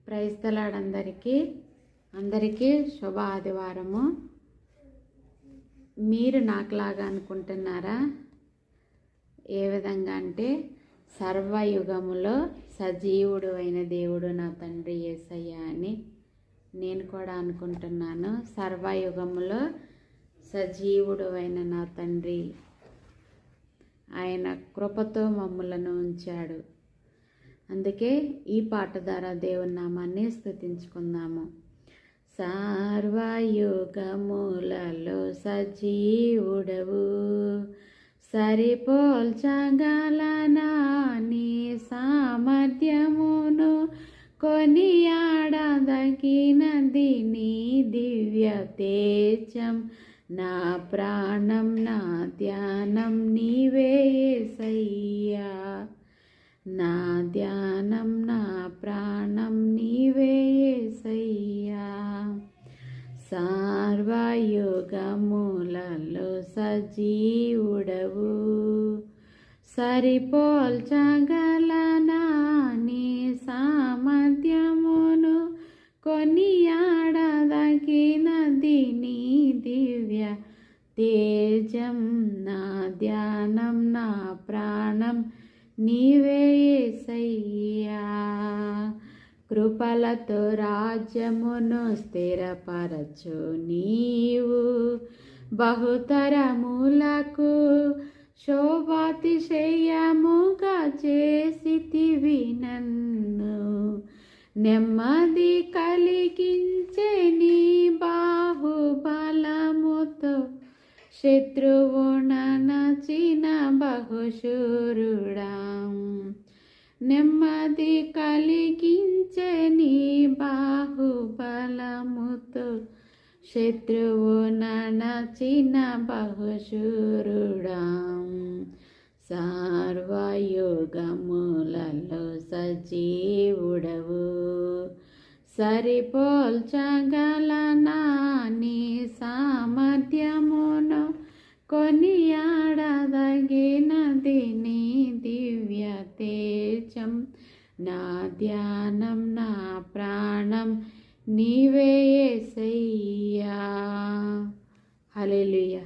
Praise the lord అందరికీ శుభ ఆదివారము. మీరు నాకులాగా అనుకుంటున్నారా? ఏ విధంగా అంటే సర్వయుగములో సజీవుడు అయిన దేవుడు నా తండ్రి యేసయ్య అని నేను కూడా అనుకుంటున్నాను. సర్వయుగములో సజీవుడు అయిన నా తండ్రి ఆయన కృపతో మమ్ములను ఉంచాడు. అందుకే ఈ పాట ద్వారా దేవుని నామాన్ని స్తుతించుకుందాము. సర్వయుగములలో సజీవుడవు, సరిపోల్చగలనా నీ సామర్థ్యమును, కొనియాడదగినది నీ దివ్య తేజం. నా ప్రాణం నా ధ్యానం నీవే యేసయ్యా, నా ధ్యానం నా ప్రాణం నీవే యేసయ్యా. సర్వయుగములలో సజీవుడవు, సరిపోల్చగలనా నీ సామర్థ్యమును, కొనియాడదగినది నీ దివ్య తేజం. నా ధ్యానం నా ప్రాణం నీవే యేసయ్యా. కృపలతో రాజ్యమును స్థిరపరచు నీవు, బహుతరములకు శోభాతిశయముగా చేసితివి నన్ను. నెమ్మది కలిగించే నీ బాహుబలముతో, శత్రువు నచిన బహుశూరుడా. నెమ్మది కలిగించే నీ బాహుబలముతో, శత్రువు నచిన బహుశూరుడా. సర్వయుగములలో సజీవుడవు, సరిపోల్చగలనా నీ సామర్థ్యమును, కొనియాడదగినది నీ దివ్య తేజం. నా ధ్యానం నా ప్రాణం నీవే యేసయ్యా. హల్లెలూయా.